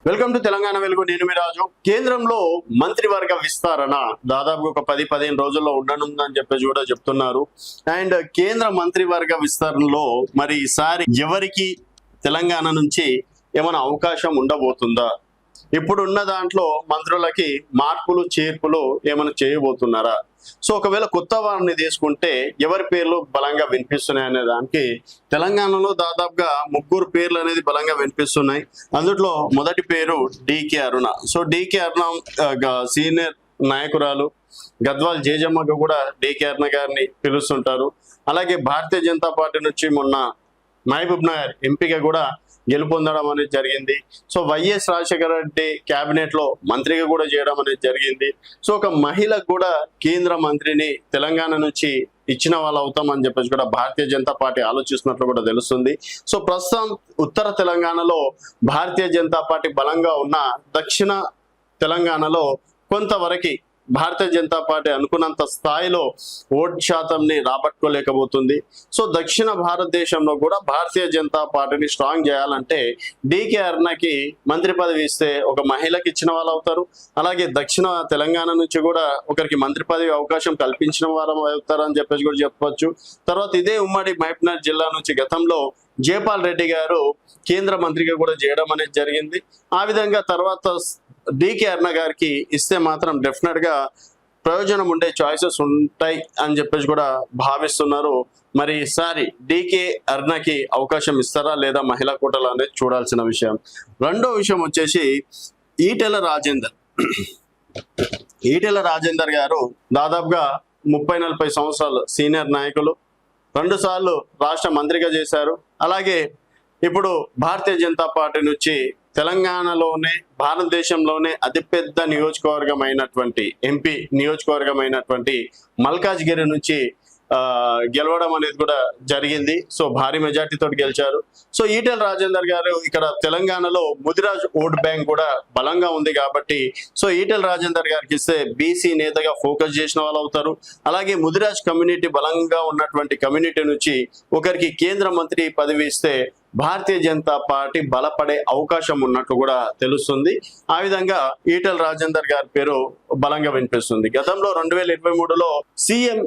Welcome to Telangana వెలుగు. నేను మీ రాజు. కేంద్రంలో మంత్రివర్గ విస్తరణ దాదాపు ఒక 10-15 రోజుల్లో ఉండనుందని చెప్పేసి కూడా చెప్తున్నారు. అండ్ కేంద్ర మంత్రివర్గ విస్తరణలో మరి ఈసారి ఎవరికి తెలంగాణ నుంచి ఏమైనా అవకాశం ఉండబోతుందా? ఇప్పుడున్న దాంట్లో మంత్రులకి మార్పులు చేర్పులు ఏమైనా చేయబోతున్నారా? సో ఒకవేళ కొత్త వారిని తీసుకుంటే ఎవరి పేర్లు బలంగా వినిపిస్తున్నాయి అనే దానికి తెలంగాణలో దాదాపుగా 3 పేర్లు అనేది బలంగా వినిపిస్తున్నాయి. అందులో మొదటి పేరు డికే అరుణ. సో డికే అరుణ సీనియర్ నాయకురాలు. గద్వాల్ జేజమ్మకు కూడా డికే అరుణ గారిని పిలుస్తుంటారు. అలాగే భారతీయ జనతా పార్టీ నుంచి మొన్న మహబూబ్ నగర్ ఎంపీగా కూడా గెలుపొందడం అనేది జరిగింది. So YS Rajasekhara Reddy cabinet లో మంత్రిగా కూడా చేయడం అనేది జరిగింది. సో ఒక మహిళకు కూడా కేంద్ర మంత్రిని తెలంగాణ నుంచి ఇచ్చిన వాళ్ళు అవుతామని చెప్పేసి కూడా భారతీయ జనతా పార్టీ ఆలోచిస్తున్నట్లు కూడా తెలుస్తుంది. సో ప్రస్తుతం ఉత్తర తెలంగాణలో భారతీయ జనతా పార్టీ బలంగా ఉన్న దక్షిణ తెలంగాణలో కొంతవరకు భారతీయ జనతా పార్టీ అనుకున్నంత స్థాయిలో ఓటు శాతంని రాబట్టుకోలేకపోతుంది. సో దక్షిణ భారతదేశంలో కూడా భారతీయ జనతా పార్టీని స్ట్రాంగ్ చేయాలంటే డికే అరుణకి మంత్రి పదవి ఇస్తే ఒక మహిళకి ఇచ్చిన వాళ్ళు అవుతారు. అలాగే దక్షిణ తెలంగాణ నుంచి కూడా ఒకరికి మంత్రి పదవి అవకాశం కల్పించిన వారు అవుతారని చెప్పేసి కూడా చెప్పవచ్చు. తర్వాత ఇదే ఉమ్మడి మహబూబ్నగర్ జిల్లా నుంచి గతంలో జైపాల్ రెడ్డి గారు కేంద్ర మంత్రిగా కూడా చేయడం అనేది జరిగింది. ఆ విధంగా తర్వాత డికే అరుణ గారికి ఇస్తే మాత్రం డెఫినెట్ గా ప్రయోజనం ఉండే చాయిసెస్ ఉంటాయి అని చెప్పేసి కూడా భావిస్తున్నారు. మరి ఈసారి డికే అరుణకి అవకాశం ఇస్తారా లేదా మహిళా కోటలు అనేది చూడాల్సిన విషయం. రెండో విషయం వచ్చేసి ఈటెల రాజేందర్. ఈటెల రాజేందర్ గారు దాదాపుగా 30-40 సంవత్సరాలు సీనియర్ నాయకులు. 2 సార్లు రాష్ట్ర మంత్రిగా చేశారు. అలాగే ఇప్పుడు భారతీయ జనతా పార్టీ నుంచి తెలంగాణలోనే భారతదేశంలోనే అతిపెద్ద నియోజకవర్గం అయినటువంటి ఎంపీ నియోజకవర్గమైనటువంటి మల్కాజ్గిరి నుంచి గెలవడం అనేది కూడా జరిగింది. సో భారీ మెజార్టీతో గెలిచారు. సో ఈటెల రాజేందర్ గారు ఇక్కడ తెలంగాణలో ముదిరాజ్ ఓట్ బ్యాంక్ కూడా బలంగా ఉంది కాబట్టి సో ఈటెల రాజేందర్ గారికి ఇస్తే బీసీ నేతగా ఫోకస్ చేసిన వాళ్ళు అవుతారు. అలాగే ముదిరాజ్ కమ్యూనిటీ బలంగా ఉన్నటువంటి కమ్యూనిటీ నుంచి ఒకరికి కేంద్ర మంత్రి పదవి ఇస్తే భారతీయ జనతా పార్టీ బలపడే అవకాశం ఉన్నట్లు కూడా తెలుస్తుంది. ఆ విధంగా ఈటెల రాజేందర్ గారి పేరు బలంగా వినిపిస్తుంది. గతంలో 2023లో సీఎం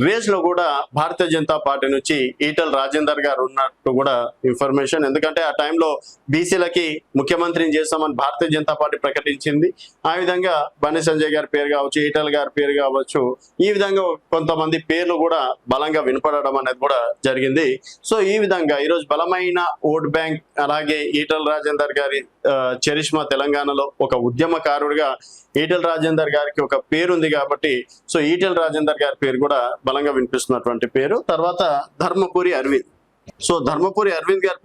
రేస్ లో కూడా భారతీయ జనతా పార్టీ నుంచి ఈటెల రాజేందర్ గారు ఉన్నట్టు కూడా ఇన్ఫర్మేషన్. ఎందుకంటే ఆ టైంలో బీసీలకి ముఖ్యమంత్రిని చేస్తామని భారతీయ జనతా పార్టీ ప్రకటించింది. ఆ విధంగా బండి సంజయ్ గారి పేరు కావచ్చు, ఈటెల గారి పేరు కావచ్చు, ఈ విధంగా కొంతమంది పేర్లు కూడా బలంగా వినపడడం అనేది కూడా జరిగింది. సో ఈ విధంగా ఈరోజు బలమైన ఓట్ బ్యాంక్ అలాగే ఈటెల రాజేందర్ గారి చరిష్మా తెలంగాణలో ఒక ఉద్యమకారుడిగా ఈటెల రాజేందర్ గారికి ఒక పేరు ఉంది కాబట్టి సో ఈటెల రాజేందర్ గారి పేరు కూడా బలంగా వినిపిస్తున్నటువంటి పేరు. తర్వాత ధర్మపురి అరవింద్. సో ధర్మపురి అరవింద్ గారి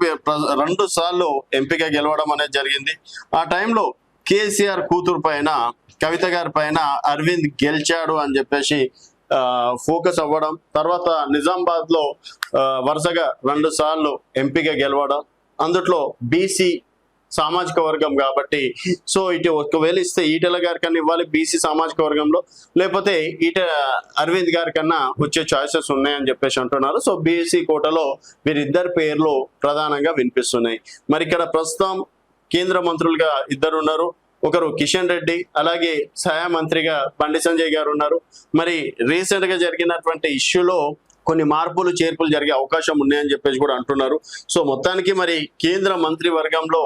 2 సార్లు ఎంపీగా గెలవడం అనేది జరిగింది. ఆ టైంలో కేసీఆర్ కూతురు పైన కవిత గారి పైన అరవింద్ గెలిచాడు అని చెప్పేసి ఫోకస్ అవ్వడం. తర్వాత నిజామాబాద్ లో వరుసగా 2 సార్లు ఎంపీగా గెలవడం. అందుట్లో బీసీ సామాజిక వర్గం కాబట్టి సో ఇటు ఒకవేళ ఇస్తే ఈటెల గారి కన్నా ఇవ్వాలి బీసీ సామాజిక వర్గంలో, లేకపోతే అరవింద్ గారి కన్నా వచ్చే చాయిసెస్ ఉన్నాయని చెప్పేసి అంటున్నారు. సో బీసీ కోటలో వీరిద్దరి పేర్లు ప్రధానంగా వినిపిస్తున్నాయి. మరి ఇక్కడ ప్రస్తుతం కేంద్ర మంత్రులుగా 2 ఉన్నారు. ఒకరు కిషన్ రెడ్డి, అలాగే సహాయ మంత్రిగా బండి సంజయ్ గారు ఉన్నారు. మరి రీసెంట్ గా జరిగినటువంటి ఇష్యూలో కొన్ని మార్పులు చేర్పులు జరిగే అవకాశం ఉన్నాయని చెప్పేసి కూడా అంటున్నారు. సో మొత్తానికి మరి కేంద్ర మంత్రి వర్గంలో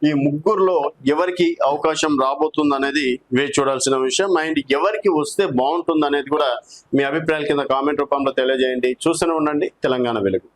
ఈ 3లో ఎవరికి అవకాశం రాబోతుంది అనేది వేచి చూడాల్సిన విషయం. అండ్ ఎవరికి వస్తే బాగుంటుంది అనేది కూడా మీ అభిప్రాయాల కింద కామెంట్ రూపంలో తెలియజేయండి. చూస్తూనే ఉండండి తెలంగాణ వెలుగు.